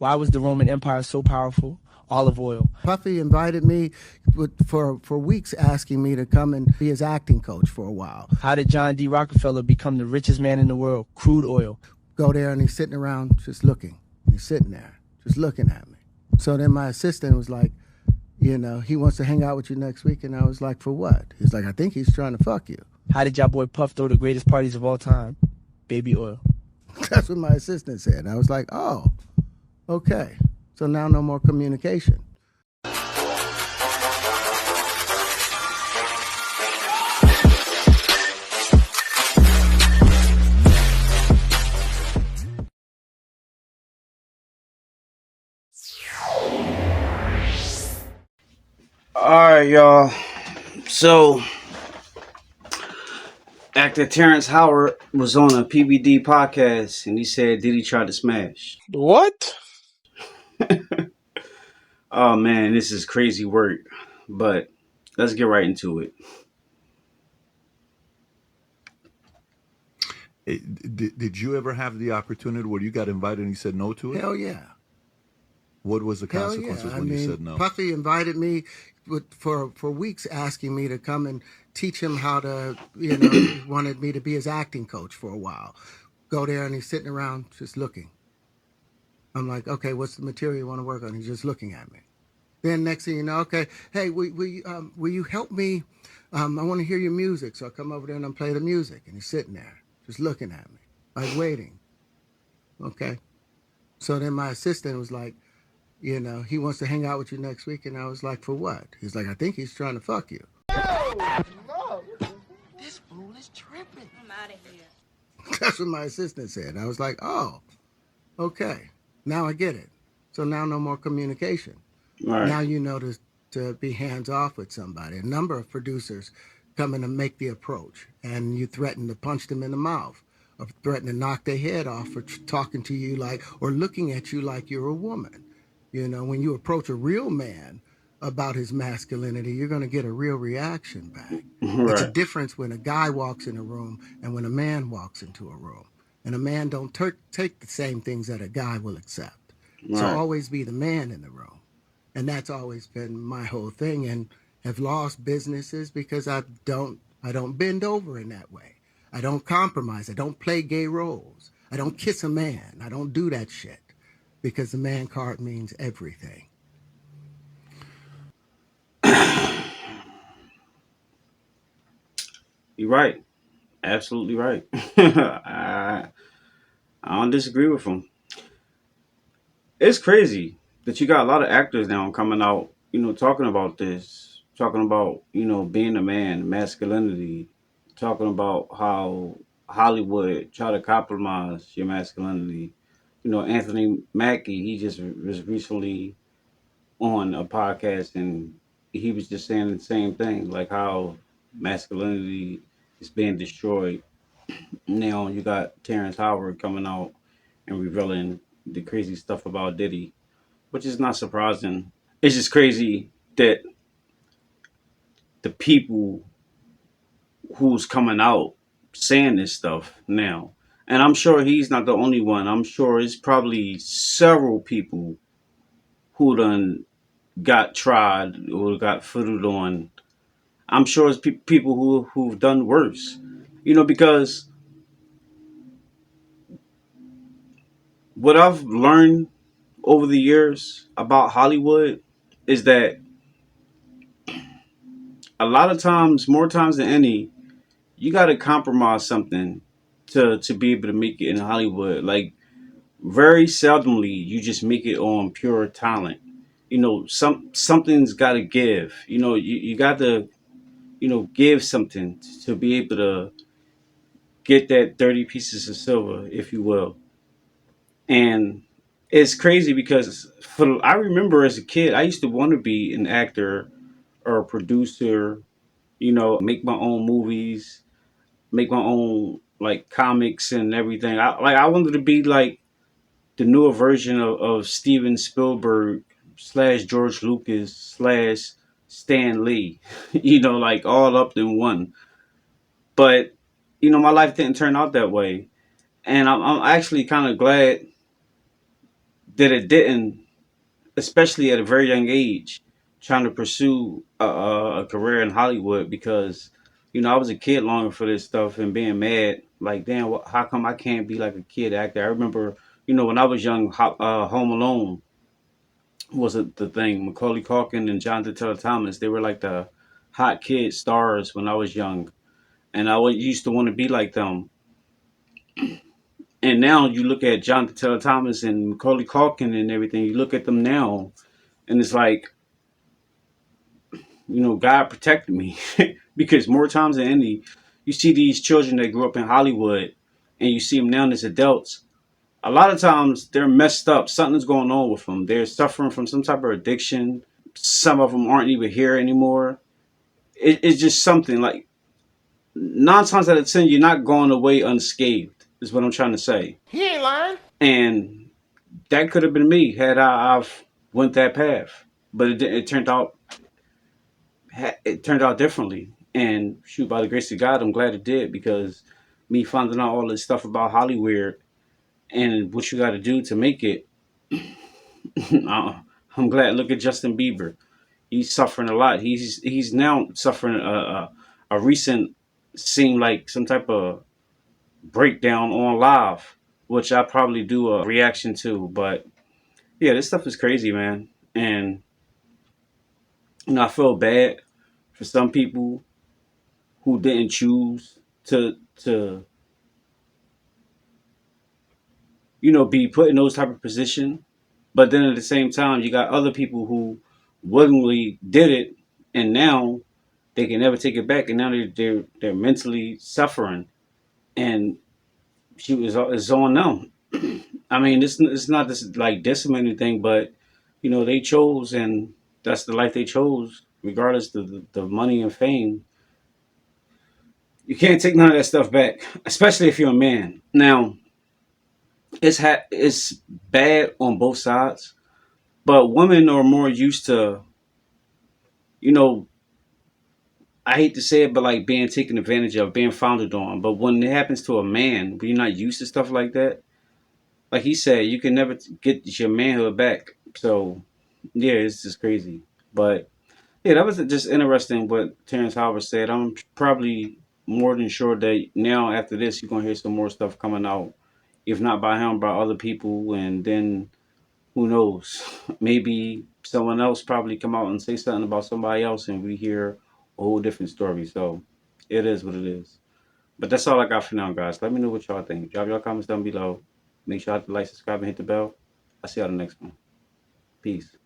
Why was the Roman Empire so powerful? Olive oil. Puffy invited me for weeks, asking me to come and be his acting coach for a while. How did John D. Rockefeller become the richest man in the world? Crude oil. Go there and he's sitting around just looking. He's sitting there just looking at me. So then my assistant was like, he wants to hang out with you next week. And I was like, for what? He's like, I think he's trying to fuck you. How did y'all boy Puff throw the greatest parties of all time? Baby oil. That's what my assistant said. And I was like, oh, okay. So now no more communication. All right, y'all. So, actor Terrence Howard was on a PBD podcast, and he said Diddy tried to smash. What? Oh man, this is crazy work. But let's get right into it. Did you ever have the opportunity where you got invited and you said no to it? Hell yeah. What was the Hell consequences yeah. when you said no? Puffy invited me for weeks, asking me to come and teach him how to, he wanted me to be his acting coach for a while. Go there and he's sitting around just looking. I'm like, okay, what's the material you want to work on? He's just looking at me. Then next thing you know, okay, hey, will you help me? I want to hear your music. So I come over there and I play the music. And he's sitting there just looking at me, like waiting. Okay. So then my assistant was like, he wants to hang out with you next week. And I was like, for what? He's like, I think he's trying to fuck you. No. This fool is tripping. I'm out of here. That's what my assistant said. I was like, oh, okay. Now I get it. So now no more communication. Right. Now you know to be hands off with somebody. A number of producers come in and make the approach, and you threaten to punch them in the mouth or threaten to knock their head off for talking to you or looking at you like you're a woman. When you approach a real man about his masculinity, you're going to get a real reaction back. Right. It's a difference when a guy walks in a room and when a man walks into a room. And a man don't take the same things that a guy will accept. Right. So always be the man in the room. And that's always been my whole thing, and have lost businesses because I don't bend over in that way. I don't compromise. I don't play gay roles. I don't kiss a man. I don't do that shit because the man card means everything. You're right. Absolutely right. I don't disagree with him. It's crazy that you got a lot of actors now coming out, talking about this, talking about, being a man, masculinity, talking about how Hollywood try to compromise your masculinity. Anthony Mackie, he just was recently on a podcast and he was just saying the same thing, like how masculinity is being destroyed. Now you got Terrence Howard coming out and revealing the crazy stuff about Diddy, which is not surprising. It's just crazy that the people who's coming out saying this stuff now, and I'm sure he's not the only one. I'm sure it's probably several people who done got tried or got footed on. I'm sure it's people who've done worse, because what I've learned over the years about Hollywood is that a lot of times, more times than any, you got to compromise something to be able to make it in Hollywood. Like very seldomly, you just make it on pure talent. Something's got to give. You got to give something to be able to get that 30 pieces of silver, if you will. And it's crazy because I remember as a kid, I used to want to be an actor or a producer, make my own movies, make my own like comics and everything. I wanted to be like the newer version of Steven Spielberg slash George Lucas slash Stan Lee, like all up in one. But my life didn't turn out that way, and I'm actually kind of glad that it didn't, especially at a very young age, trying to pursue a career in Hollywood because, I was a kid longing for this stuff and being mad. Like, damn, how come I can't be like a kid actor? I remember, when I was young, Home Alone was the thing. Macaulay Culkin and Jonathan Taylor Thomas, they were like the hot kid stars when I was young. And used to want to be like them. And now you look at Jonathan Taylor Thomas and Macaulay Culkin and everything, you look at them now, and it's like, God protected me because more times than any, you see these children that grew up in Hollywood and you see them now as adults. A lot of times they're messed up. Something's going on with them. They're suffering from some type of addiction. Some of them aren't even here anymore. It's just something like 9 times out of 10, you're not going away unscathed, is what I'm trying to say. He ain't lying. And that could have been me had I've went that path. But it turned out differently. And shoot, by the grace of God, I'm glad it did because me finding out all this stuff about Hollywood and what you got to do to make it, I'm glad. Look at Justin Bieber; he's suffering a lot. He's now suffering a recent seem like some type of breakdown on live, which I probably do a reaction to. But yeah, this stuff is crazy, man, and I feel bad for some people who didn't choose to be put in those type of position. But then at the same time, you got other people who willingly did it, and now they can never take it back, and now they're mentally suffering, and it's on them. I mean, it's not this like dissing anything, but they chose, and that's the life they chose, regardless of the money and fame. You can't take none of that stuff back, especially if you're a man. Now, it's bad on both sides, but women are more used to, you know, I hate to say it, but like being taken advantage of, being founded on. But when it happens to a man, when you're not used to stuff like that, like he said, you can never get your manhood back. So yeah, it's just crazy. But yeah, that was just interesting what Terrence Howard said. I'm probably more than sure that now after this, you're gonna hear some more stuff coming out, if not by him, by other people, and then who knows? Maybe someone else probably come out and say something about somebody else, and we hear a whole different story. So it is what it is. But that's all I got for now, guys. Let me know what y'all think. Drop your comments down below. Make sure you like, subscribe, and hit the bell. I'll see y'all in the next one. Peace.